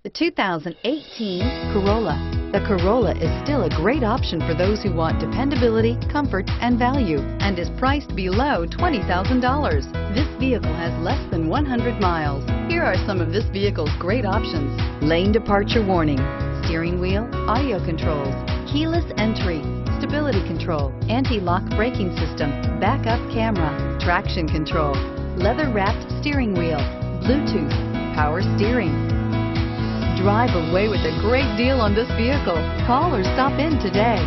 The 2018 Corolla. The Corolla is still a great option for those who want dependability, comfort, and value, and is priced below $20,000. This vehicle has less than 100 miles. Here are some of this vehicle's great options: lane departure warning, steering wheel audio controls, keyless entry, stability control, anti-lock braking system, backup camera, traction control, leather-wrapped steering wheel, Bluetooth, power steering. Drive away with a great deal on this vehicle. Call or stop in today.